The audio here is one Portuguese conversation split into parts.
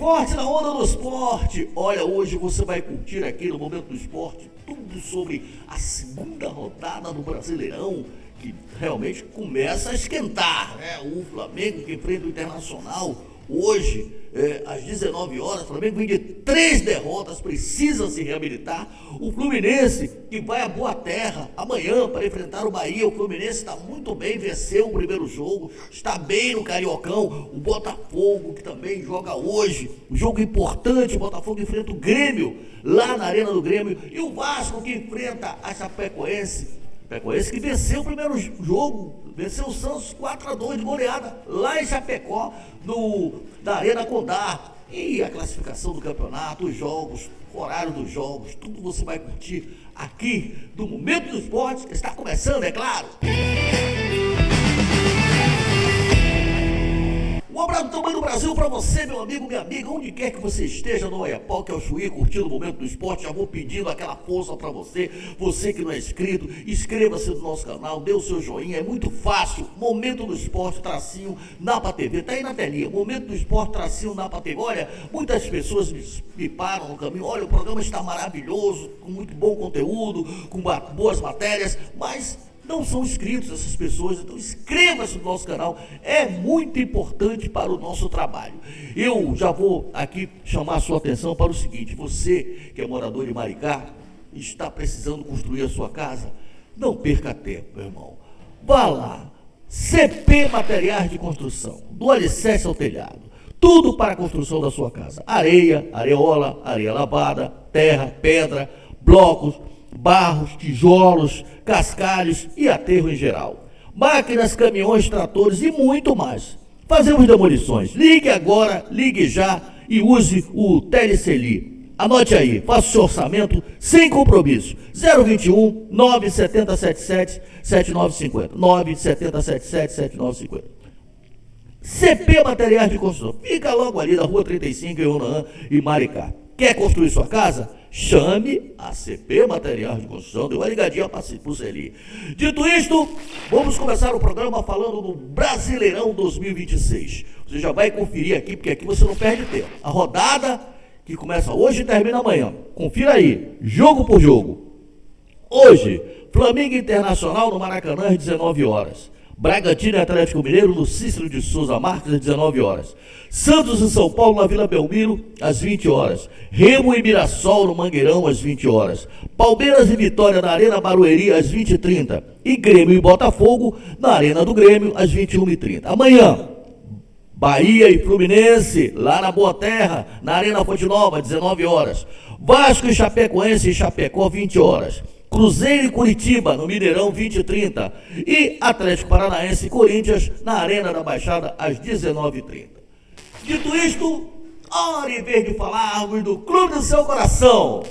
forte na onda do esporte. Olha, hoje você vai curtir aqui no Momento do Esporte tudo sobre a segunda rodada do Brasileirão, que realmente começa a esquentar, né? O Flamengo que enfrenta o Internacional hoje, às 19 horas, o Flamengo vem de 3 derrotas, precisa se reabilitar. O Fluminense, que vai a Boa Terra amanhã para enfrentar o Bahia. O Fluminense está muito bem, venceu o primeiro jogo, está bem no Cariocão. O Botafogo, que também joga hoje, um jogo importante. O Botafogo enfrenta o Grêmio, lá na Arena do Grêmio. E o Vasco, que enfrenta a Chapecoense. Chapecoense que venceu o primeiro jogo, venceu o Santos 4-2 de goleada, lá em Chapecó, na Arena Condá. E a classificação do campeonato, os jogos, o horário dos jogos, tudo você vai curtir aqui do Momento do Esporte, que está começando, é claro. Um abraço do tamanho do Brasil para você, meu amigo, minha amiga, onde quer que você esteja, no Oiapoque, ao Chuí, curtindo o Momento do Esporte. Já vou pedindo aquela força para você, você que não é inscrito, inscreva-se no nosso canal, dê o seu joinha, é muito fácil. Momento do Esporte, tracinho, Napa TV, tá aí na telinha, Momento do Esporte, tracinho, Napa TV. Olha, muitas pessoas me param no caminho, olha, o programa está maravilhoso, com muito bom conteúdo, com boas matérias, mas não são inscritos essas pessoas, então inscreva-se no nosso canal, é muito importante para o nosso trabalho. Eu já vou aqui chamar a sua atenção para o seguinte: você que é morador de Maricá, está precisando construir a sua casa, não perca tempo, meu irmão. Vá lá, CP Materiais de Construção, do alicerce ao telhado, tudo para a construção da sua casa: areia, areola, areia lavada, terra, pedra, blocos, barros, tijolos, cascalhos e aterro em geral. Máquinas, caminhões, tratores e muito mais. Fazemos demolições. Ligue agora, ligue já e use o Teleceli. Anote aí, faça o seu orçamento sem compromisso. 021 97077 7950. 97077 7950. CP Materiais de Construção. Fica logo ali na rua 35, em Unaã e Maricá. Quer construir sua casa? Chame a CP Materiais de Construção, dê uma ligadinha para o Celi. Dito isto, vamos começar o programa falando do Brasileirão 2026. Você já vai conferir aqui, porque aqui você não perde tempo. A rodada que começa hoje e termina amanhã. Confira aí, jogo por jogo. Hoje, Flamengo Internacional no Maracanã às 19 horas. Bragantino e Atlético Mineiro no Cícero de Souza Marques às 19 horas. Santos e São Paulo na Vila Belmiro às 20 horas. Remo e Mirassol no Mangueirão às 20 horas. Palmeiras e Vitória na Arena Barueri às 20h30. E Grêmio e Botafogo na Arena do Grêmio às 21h30. Amanhã, Bahia e Fluminense lá na Boa Terra, na Arena Fonte Nova às 19 horas. Vasco e Chapecoense em Chapecó 20 horas. Cruzeiro e Curitiba, no Mineirão, 20h30. E Atlético Paranaense e Corinthians, na Arena da Baixada, às 19h30. Dito isto, hora em vez de falarmos do Clube do Seu Coração.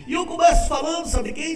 Eu começo falando, sabe quem?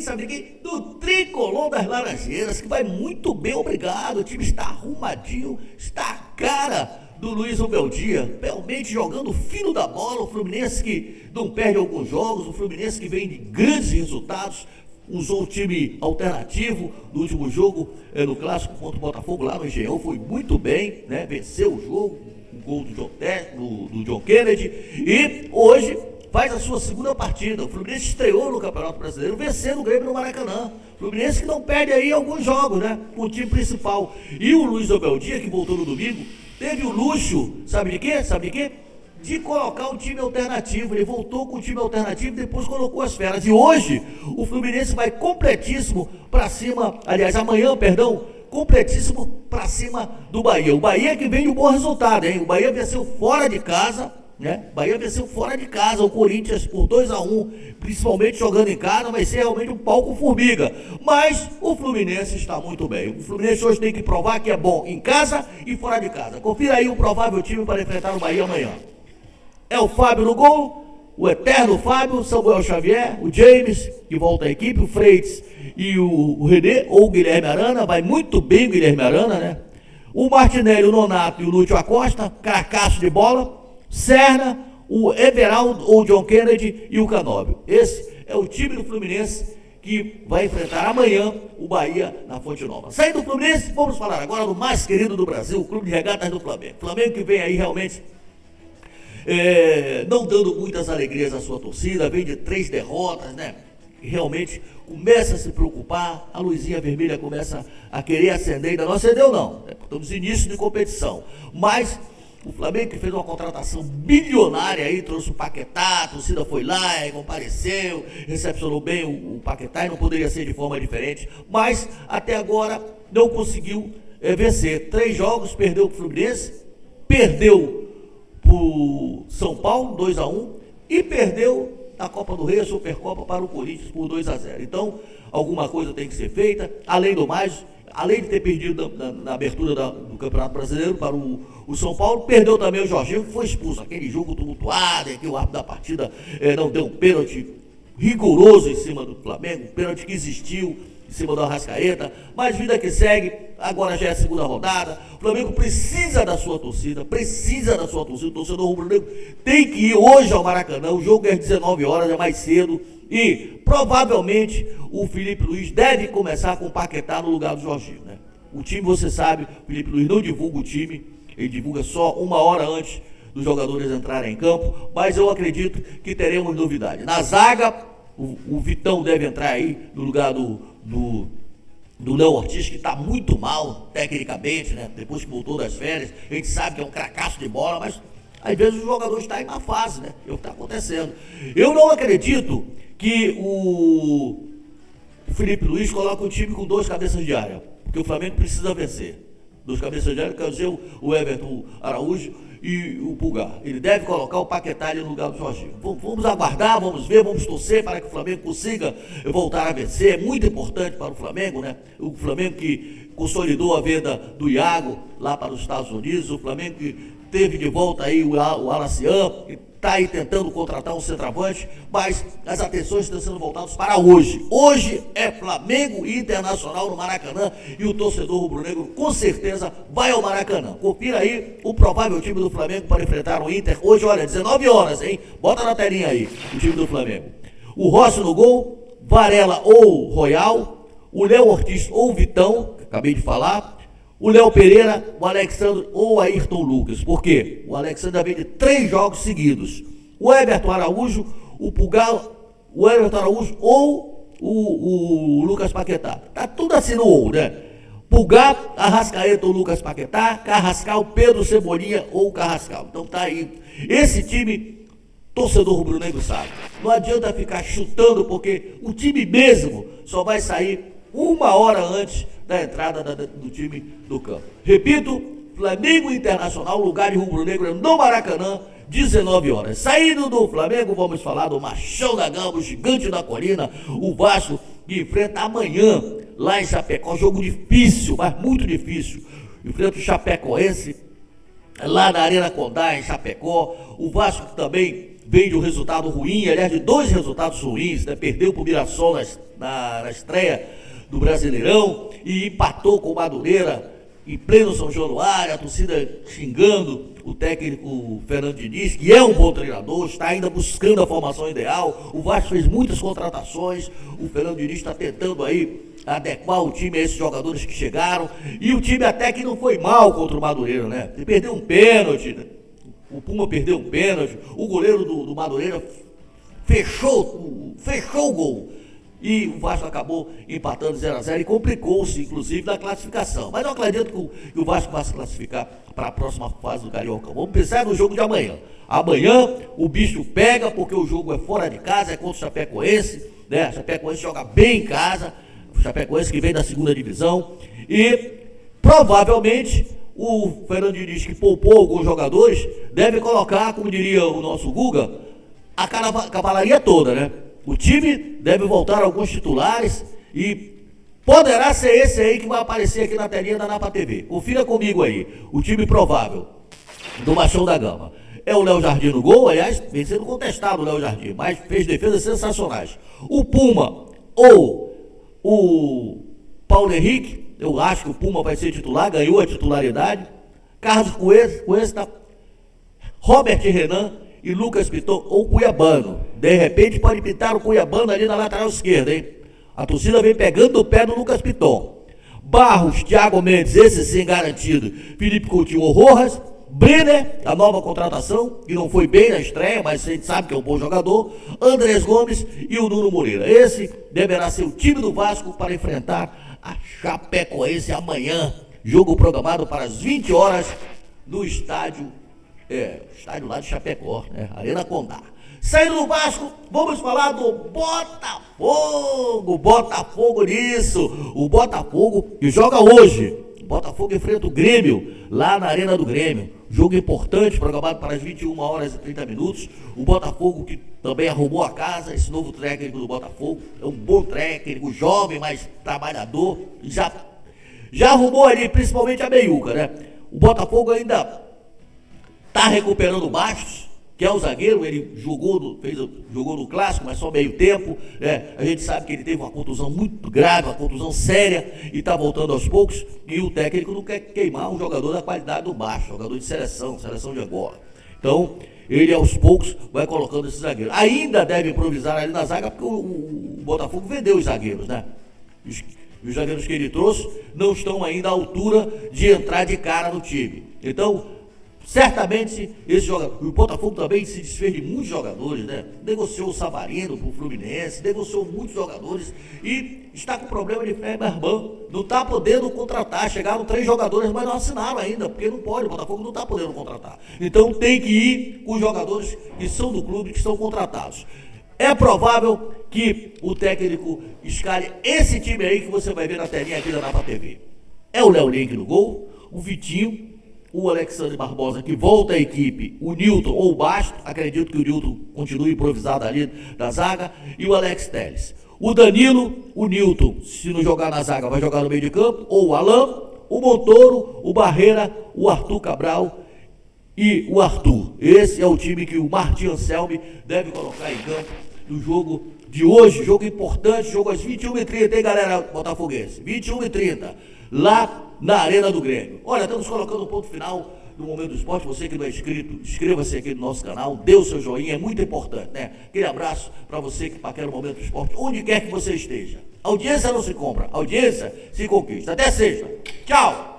Do Tricolor das Laranjeiras, que vai muito bem, obrigado. O time está arrumadinho, está a cara do Luiz Obeldia, realmente jogando fino da bola. O Fluminense que não perde alguns jogos, o Fluminense que vem de grandes resultados, usou o time alternativo no último jogo, no clássico contra o Botafogo lá no Engenhão, foi muito bem, né? Venceu o jogo, o gol do John Kennedy, e hoje faz a sua segunda partida. O Fluminense estreou no Campeonato Brasileiro, vencendo o Grêmio no Maracanã. O Fluminense que não perde aí alguns jogos, né? Com o time principal. E o Luiz Obeldia, que voltou no domingo, teve o luxo, sabe de quê? De colocar um time alternativo. Ele voltou com o time alternativo e depois colocou as feras. E hoje, o Fluminense vai completíssimo para cima, completíssimo para cima do Bahia. O Bahia que vem de um bom resultado, hein? O Bahia venceu fora de casa, né? Bahia venceu fora de casa o Corinthians por 2-1, principalmente jogando em casa. Vai ser realmente um palco formiga, mas o Fluminense está muito bem. O Fluminense hoje tem que provar que é bom em casa e fora de casa. Confira aí o provável time para enfrentar o Bahia amanhã. É o Fábio no gol, o eterno Fábio, Samuel Xavier, o James, que volta à equipe, o Freitas e o René, ou o Guilherme Arana. Vai muito bem o Guilherme Arana, né? O Martinelli, o Nonato e o Lúcio Acosta, cracaço de bola. Serna, o Everaldo ou John Kennedy e o Canóbio. Esse é o time do Fluminense que vai enfrentar amanhã o Bahia na Fonte Nova. Saindo do Fluminense, vamos falar agora do mais querido do Brasil, o Clube de Regatas do Flamengo. Flamengo que vem aí realmente não dando muitas alegrias à sua torcida, vem de 3 derrotas, né? Realmente começa a se preocupar, a luzinha vermelha começa a querer acender, ainda não acendeu não, estamos no início de competição, mas o Flamengo que fez uma contratação bilionária aí, trouxe o Paquetá, a torcida foi lá, compareceu, recepcionou bem o Paquetá e não poderia ser de forma diferente, mas até agora não conseguiu vencer. 3 jogos, perdeu para o Fluminense, perdeu para o São Paulo, 2-1, e perdeu na Copa do Rei, a Supercopa, para o Corinthians por 2-0. Então, alguma coisa tem que ser feita, além do mais, além de ter perdido na abertura do Campeonato Brasileiro para o São Paulo, perdeu também o Jorginho, que foi expulso. Aquele jogo tumultuado, em que o árbitro da partida não deu um pênalti rigoroso em cima do Flamengo, um pênalti que existiu em cima do Arrascaeta, mas vida que segue, agora já é a segunda rodada, o Flamengo precisa da sua torcida, o torcedor rubro-negro tem que ir hoje ao Maracanã, o jogo é às 19 horas, é mais cedo, e provavelmente o Felipe Luiz deve começar com o Paquetá no lugar do Jorginho, né? O time, você sabe, o Felipe Luiz não divulga o time, ele divulga só 1 hora antes dos jogadores entrarem em campo, mas eu acredito que teremos novidade. Na zaga, o Vitão deve entrar aí no lugar do Léo Ortiz, que está muito mal tecnicamente, né? Depois que voltou das férias, a gente sabe que é um cracaço de bola, mas às vezes o jogador está em má fase, né? É o que está acontecendo. Eu não acredito que o Felipe Luiz coloca o time com 2 cabeças de área, porque o Flamengo precisa vencer. 2 cabeças de área, quer dizer, o Everton Araújo e o Pulgar. Ele deve colocar o Paquetá ali no lugar do Jorginho. Vamos aguardar, vamos ver, vamos torcer para que o Flamengo consiga voltar a vencer. É muito importante para o Flamengo, né? O Flamengo que consolidou a venda do Iago lá para os Estados Unidos, o Flamengo que teve de volta aí o Alacian, está aí tentando contratar um centroavante, mas as atenções estão sendo voltadas para hoje. Hoje é Flamengo e Internacional no Maracanã e o torcedor rubro-negro com certeza vai ao Maracanã. Confira aí o provável time do Flamengo para enfrentar o Inter hoje, olha, 19 horas, hein? Bota na telinha aí o time do Flamengo. O Rossi no gol, Varela ou Royal, o Léo Ortiz ou Vitão, acabei de falar, o Léo Pereira, o Alexandre ou o Ayrton Lucas. Por quê? O Alexandre vem de 3 jogos seguidos. O Everton Araújo, o Pulgar, o Everton Araújo ou o Lucas Paquetá. Tá tudo assim no ou, né? Pulgar, Arrascaeta ou Lucas Paquetá, Carrascal, Pedro Cebolinha ou Carrascal. Então tá aí. Esse time, torcedor rubro-negro sabe. Não adianta ficar chutando, porque o time mesmo só vai sair 1 hora antes da entrada do time do campo. Repito, Flamengo Internacional, lugar de rubro-negro no Maracanã, 19 horas. Saindo do Flamengo, vamos falar do Machão da Gama, o gigante da colina, o Vasco, que enfrenta amanhã, lá em Chapecó, jogo difícil, mas muito difícil. Enfrenta o Chapecoense, lá na Arena Condá, em Chapecó. O Vasco também vem de um resultado ruim, aliás, de 2 resultados ruins, né? Perdeu para o Mirassol na estreia do Brasileirão e empatou com o Madureira em pleno São Januário, a torcida xingando o técnico Fernando Diniz, que é um bom treinador, está ainda buscando a formação ideal. O Vasco fez muitas contratações, o Fernando Diniz está tentando aí adequar o time a esses jogadores que chegaram, e o time até que não foi mal contra o Madureira, né? Ele perdeu um pênalti, né? O Puma perdeu um pênalti, o goleiro do Madureira fechou o gol. E o Vasco acabou empatando 0-0 e complicou-se, inclusive, na classificação. Mas eu acredito que o Vasco vai se classificar para a próxima fase do Carioca. Vamos pensar no jogo de amanhã. Amanhã o bicho pega, porque o jogo é fora de casa, é contra o Chapecoense, né? O Chapecoense joga bem em casa, o Chapecoense que vem da 2ª divisão. E provavelmente o Fernando Diniz, que poupou alguns jogadores, deve colocar, como diria o nosso Guga, a cavalaria toda, né? O time deve voltar alguns titulares e poderá ser esse aí que vai aparecer aqui na telinha da Napa TV. Confira comigo aí, o time provável do Machão da Gama. É o Léo Jardim no gol, aliás, vem sendo contestado o Léo Jardim, mas fez defesas sensacionais. O Puma ou o Paulo Henrique, eu acho que o Puma vai ser titular, ganhou a titularidade. Carlos Cuesta, Robert Renan e Lucas Piton, ou Cuiabano. De repente pode pintar o Cuiabano ali na lateral esquerda, hein? A torcida vem pegando o pé do Lucas Piton. Barros, Thiago Mendes, esse sim garantido. Felipe Coutinho ou Rojas. Brenner, a nova contratação, que não foi bem na estreia, mas a gente sabe que é um bom jogador. Andrés Gomes e o Nuno Moreira. Esse deverá ser o time do Vasco para enfrentar a Chapecoense amanhã. Jogo programado para as 20 horas no estádio lá de Chapecó, né? Arena Condá. Saindo do Vasco, vamos falar do Botafogo. Botafogo nisso. O Botafogo que joga hoje. O Botafogo enfrenta o Grêmio, lá na Arena do Grêmio. Jogo importante, programado para as 21 horas e 30 minutos. O Botafogo que também arrumou a casa, esse novo técnico do Botafogo. É um bom técnico, jovem, mas trabalhador. Já arrumou ali, principalmente a meiuca, né? O Botafogo ainda está recuperando o Bastos, que é o zagueiro. Ele jogou no Clássico, mas só meio tempo, né? A gente sabe que ele teve uma contusão muito grave, uma contusão séria, e está voltando aos poucos, e o técnico não quer queimar um jogador da qualidade do Bastos, jogador de seleção de Angola. Então, ele aos poucos vai colocando esse zagueiro. Ainda deve improvisar ali na zaga, porque o Botafogo vendeu os zagueiros, né? Os zagueiros que ele trouxe não estão ainda à altura de entrar de cara no time. Então, certamente, esse jogador, o Botafogo também se desfez de muitos jogadores, né? Negociou o Savarino para o Fluminense, negociou muitos jogadores e está com problema de Feberban, não está podendo contratar. Chegaram 3 jogadores, mas não assinaram ainda, porque não pode, o Botafogo não está podendo contratar. Então tem que ir com os jogadores que são do clube, que são contratados. É provável que o técnico escale esse time aí que você vai ver na telinha aqui da Napa TV. É o Léo Link no gol, o Vitinho, o Alexandre Barbosa, que volta à equipe, o Nilton ou o Basto, acredito que o Nilton continue improvisado ali da zaga, e o Alex Telles. O Danilo, o Nilton, se não jogar na zaga, vai jogar no meio de campo, ou o Alain, o Montoro, o Barreira, o Arthur Cabral e o Arthur. Esse é o time que o Martim Anselmi deve colocar em campo no jogo de hoje, jogo importante, jogo às 21h30, hein, galera botafoguense? 21h30, lá na Arena do Grêmio. Olha, estamos colocando um ponto final no Momento do Esporte. Você que não é inscrito, inscreva-se aqui no nosso canal, dê o seu joinha, é muito importante, né? Aquele abraço para você que paquera o Momento do Esporte, onde quer que você esteja. Audiência não se compra, audiência se conquista. Até sexta. Tchau!